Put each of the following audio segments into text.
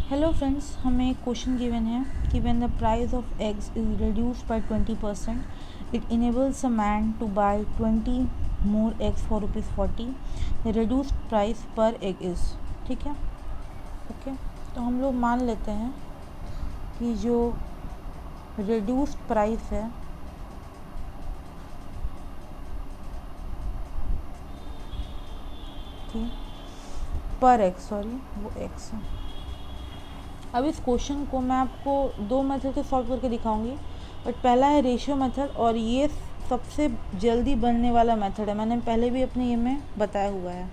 Hello friends, हमें एक question given है कि when the price of eggs is reduced by 20% it enables a man to buy 20 more eggs for ₹40। The reduced price per egg is. ठीक है, okay. तो हम लोग मान लेते हैं कि जो रिड्यूस्ड प्राइस है कि पर एग, सॉरी वो एग्स है। अब इस क्वेश्चन को मैं आपको दो मेथड से सॉल्व करके दिखाऊंगी, बट पहला है रेशियो मेथड और ये सबसे जल्दी बनने वाला मेथड है। मैंने पहले भी अपने ये में बताया हुआ है।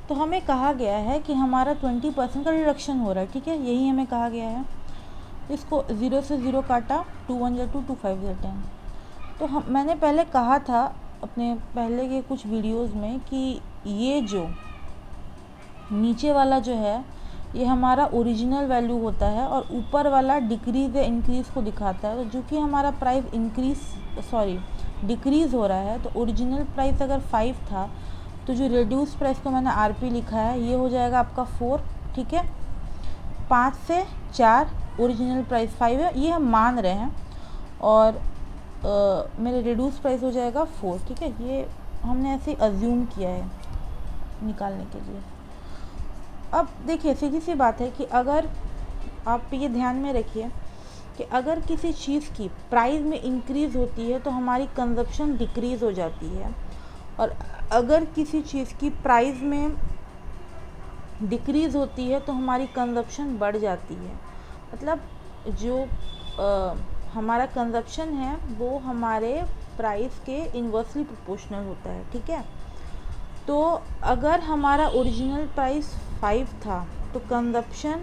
तो हमें कहा गया है कि हमारा 20% का रिडक्शन हो रहा है। ठीक है, यही हमें कहा गया है। इसको 0 से 0 काटा, 2 1 या 2 2 5 या 10। तो मैंने पहले कहा था अपने पहले के कुछ वीडियोज़ में कि ये जो नीचे वाला जो है ये हमारा ओरिजिनल वैल्यू होता है और ऊपर वाला डिक्रीज़ या इंक्रीज़ को दिखाता है। तो जो कि हमारा प्राइस डिक्रीज़ हो रहा है, तो ओरिजिनल प्राइस अगर 5 था तो जो रिड्यूस प्राइस को मैंने RP लिखा है ये हो जाएगा आपका 4। ठीक है, 5 से 4 ओरिजिनल प्राइस 5 है, ये हम मान रहे हैं, और मेरे रिड्यूस प्राइस हो जाएगा 4। ठीक है, ये हमने ऐसे अज्यूम किया है निकालने के लिए। अब देखिए, सीधी सी बात है कि अगर आप ये ध्यान में रखिए कि अगर किसी चीज़ की प्राइस में इंक्रीज़ होती है तो हमारी कंजप्शन डिक्रीज़ हो जाती है, और अगर किसी चीज़ की प्राइस में डिक्रीज़ होती है तो हमारी कंजप्शन बढ़ जाती है। मतलब जो हमारा कंजप्शन है वो हमारे प्राइस के इन्वर्सली प्रोपोर्शनल होता है। ठीक है, तो अगर हमारा ओरिजिनल प्राइस 5 था तो कंजप्शन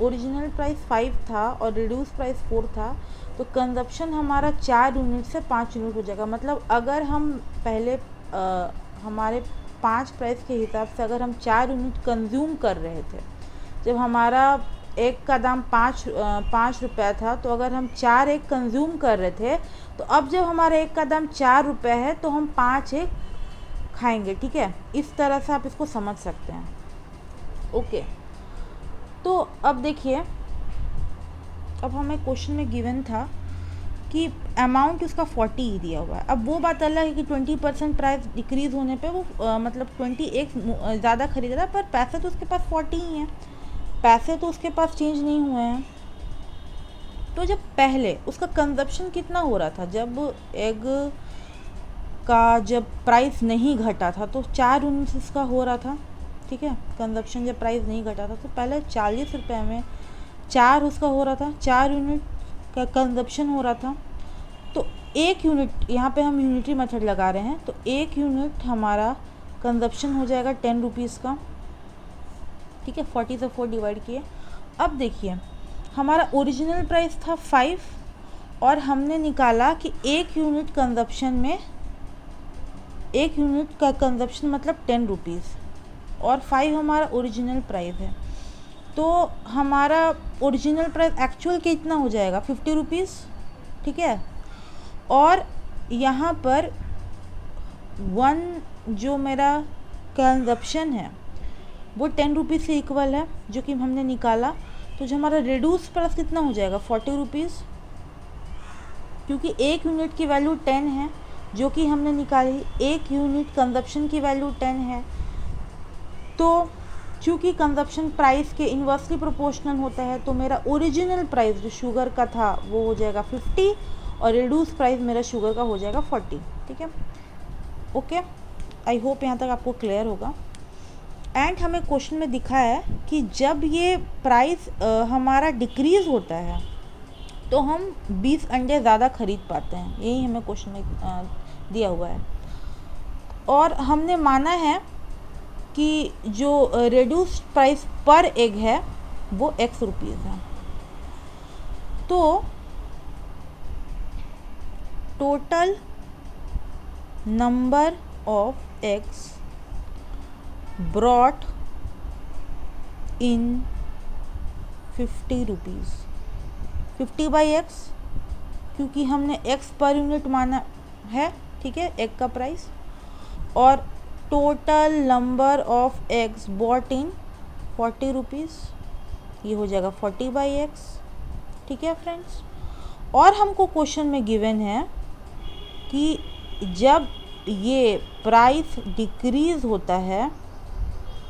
ओरिजिनल प्राइस 5 था और रिड्यूस प्राइस 4 था, तो कंजप्शन हमारा 4 यूनिट से 5 यूनिट हो जाएगा। मतलब अगर हम पहले हमारे 5 प्राइस के हिसाब से अगर हम 4 यूनिट कंज्यूम कर रहे थे, जब हमारा एक का दाम 5 रुपया था, तो अगर हम 4 एग कंज्यूम कर रहे थे, तो अब जब हमारा एक का दाम 4 रुपये है तो हम 5 एग खाएंगे। ठीक है, इस तरह से आप इसको समझ सकते हैं। ओके, तो अब देखिए, अब हमें क्वेश्चन में गिवन था कि अमाउंट उसका 40 ही दिया हुआ है। अब वो बात अलग है कि 20% प्राइस डिक्रीज़ होने पे वो मतलब 20 एक ज़्यादा खरीद रहा है, पर पैसे तो उसके पास 40 ही हैं, पैसे तो उसके पास चेंज नहीं हुए हैं। तो जब पहले उसका कंजप्शन कितना हो रहा था, जब एग का जब प्राइस नहीं घटा था तो 4 यूनिट्स इसका हो रहा था। ठीक है, कंजप्शन जब प्राइस नहीं घटा था तो पहले 40 रुपये में 4 उसका हो रहा था, 4 यूनिट का कंजप्शन हो रहा था। तो 1 यूनिट, यहाँ पे हम यूनिटरी मेथड लगा रहे हैं, तो 1 यूनिट हमारा कंजप्शन हो जाएगा 10 रुपीज़ का। ठीक है, 40 से 4 डिवाइड किए। अब देखिए, हमारा ओरिजिनल प्राइस था 5 और हमने निकाला कि 1 यूनिट कंजप्शन में 1 यूनिट का कंजप्शन मतलब 10 रुपीज़, और 5 हमारा ओरिजिनल प्राइस है। तो हमारा ओरिजिनल प्राइस एक्चुअल कितना हो जाएगा, 50 रुपीज़। ठीक है, और यहाँ पर 1 जो मेरा कंजप्शन है वो 10 रुपीज़ से इक्वल है, जो कि हमने निकाला। तो जो हमारा रिड्यूस प्राइस कितना हो जाएगा, 40 रुपीज़, क्योंकि 1 यूनिट की वैल्यू 10 है जो कि हमने निकाली। 1 यूनिट कंजप्शन की वैल्यू 10 है, तो चूँकि कंजप्शन प्राइस के इन्वर्सली प्रोपोर्शनल होता है, तो मेरा ओरिजिनल प्राइस जो शुगर का था वो हो जाएगा 50 और रिड्यूस प्राइस मेरा शुगर का हो जाएगा 40। ठीक है, ओके, आई होप यहाँ तक आपको क्लियर होगा। एंड हमें क्वेश्चन में दिखा है कि जब ये प्राइस हमारा डिक्रीज़ होता है तो हम 20 अंडे ज़्यादा खरीद पाते हैं, यही हमें क्वेश्चन में दिया हुआ है। और हमने माना है कि जो रिड्यूस प्राइस पर एग है वो X रुपीज़ है। तो total number of eggs brought in 50 rupees, 50/X, क्योंकि हमने X पर यूनिट माना है। ठीक है, एग का प्राइस, और total number of eggs bought in 40 rupees, ये हो जाएगा 40/x। ठीक है फ्रेंड्स, और हमको क्वेश्चन में गिवन है कि जब ये प्राइस डिक्रीज होता है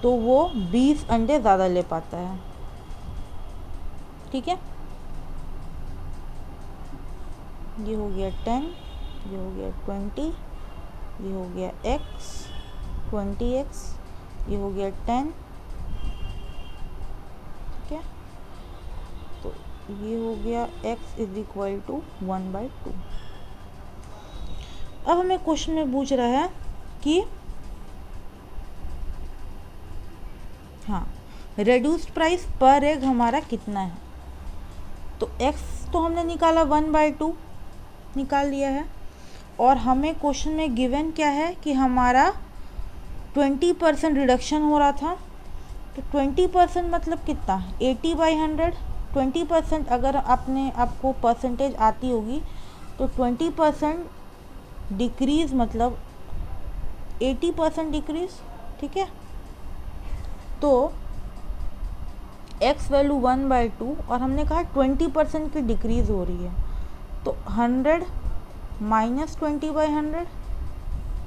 तो वो 20 अंडे ज़्यादा ले पाता है। ठीक है, ये हो गया 10, ये हो गया 20, ये हो गया x 20x, ये हो गया 10। ठीक है, तो ये हो गया x इज इक्वल टू 1/2। अब हमें क्वेश्चन में पूछ रहा है कि हाँ, रेड्यूस्ड प्राइस पर एग हमारा कितना है। तो x तो हमने निकाला 1/2 निकाल लिया है, और हमें क्वेश्चन में गिवन क्या है कि हमारा 20% रिडक्शन हो रहा था। तो 20% मतलब कितना, 80/100। 20% अगर आपको परसेंटेज आती होगी तो 20% डिक्रीज़ मतलब 80% डिक्रीज़। ठीक है, तो x वैल्यू 1/2 और हमने कहा 20% की डिक्रीज़ हो रही है, तो 100 माइनस 20/100।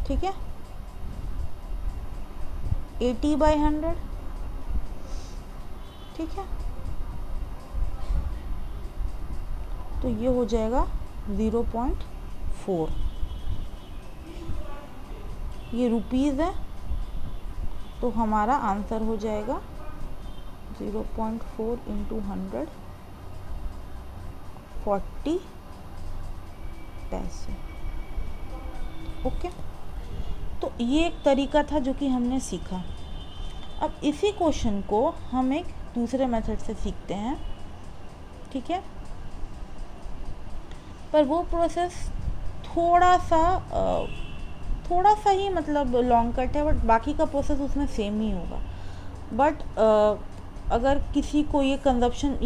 ठीक है, 80/100। ठीक है, तो ये हो जाएगा 0.4। ये रुपीज़ है, तो हमारा आंसर हो जाएगा 0.4 इंटू 100 40 पैसे। ओके, तो ये एक तरीका था जो कि हमने सीखा। अब इसी क्वेश्चन को हम एक दूसरे मेथड से सीखते हैं। ठीक है, पर वो प्रोसेस थोड़ा सा ही मतलब लॉन्ग कट है, बट बाकी का प्रोसेस उसमें सेम ही होगा। बट अगर किसी को ये कंजप्शन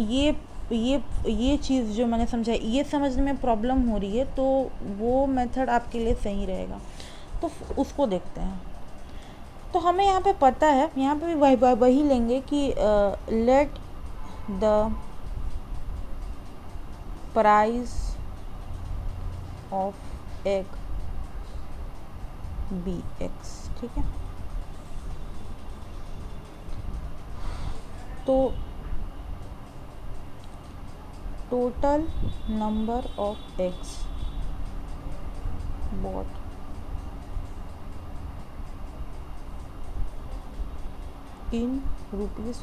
ये चीज़ जो मैंने समझा ये समझने में प्रॉब्लम हो रही है, तो वो मेथड आपके लिए सही रहेगा। तो उसको देखते हैं। तो हमें यहाँ पे पता है, यहाँ पे भी वही लेंगे कि let the price of egg be x। ठीक है, तो total number of eggs bought in ₹40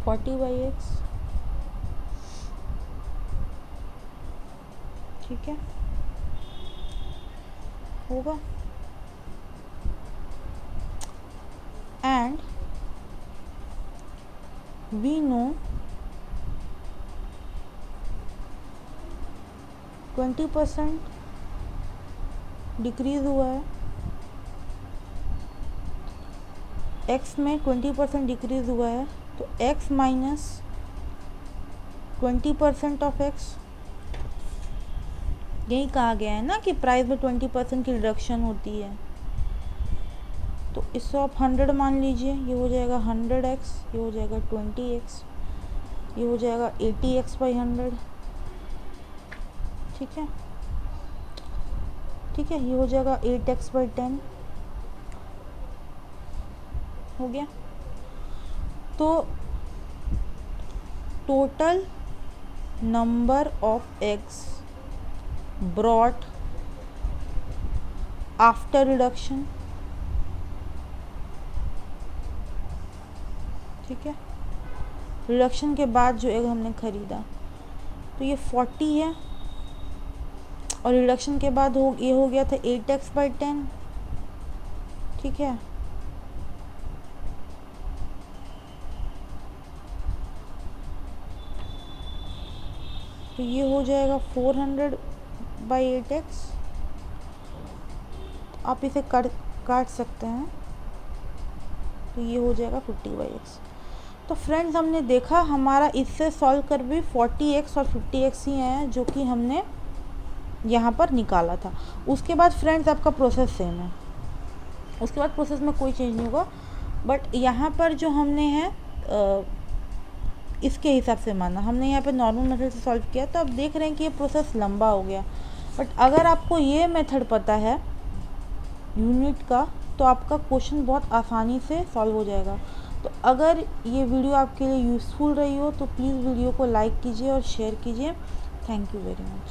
40/x। ठीक है, होगा। एंड वी नो 20% डिक्रीज हुआ है, x में 20% डिक्रीज हुआ है, तो x माइनस 20% ऑफ x। यही कहा गया है ना कि प्राइस में 20% की रिडक्शन होती है। तो इसको आप 100 मान लीजिए, ये हो जाएगा 100x, ये हो जाएगा 20x, ये हो जाएगा 80x/100। ठीक है, ठीक है, ये हो जाएगा 8x/10। हो गया। तो total number of eggs brought after reduction. ठीक है, रिडक्शन के बाद जो एग हमने ख़रीदा, तो ये 40 है, और रिडक्शन के बाद ये हो गया था 8x/10। ठीक है, तो ये हो जाएगा 400/8x। आप इसे काट सकते हैं, तो ये हो जाएगा 50/x। तो फ्रेंड्स, हमने देखा हमारा इससे सॉल्व कर भी 40x और 50x ही है जो कि हमने यहाँ पर निकाला था। उसके बाद फ्रेंड्स आपका प्रोसेस सेम है, उसके बाद प्रोसेस में कोई चेंज नहीं होगा। बट यहाँ पर जो हमने है इसके हिसाब से मानना। हमने यहाँ पे नॉर्मल मेथड से सॉल्व किया, तो आप देख रहे हैं कि ये प्रोसेस लंबा हो गया। बट अगर आपको ये मेथड पता है यूनिट का, तो आपका क्वेश्चन बहुत आसानी से सॉल्व हो जाएगा। तो अगर ये वीडियो आपके लिए यूज़फुल रही हो तो प्लीज़ वीडियो को लाइक कीजिए और शेयर कीजिए। Thank you very much.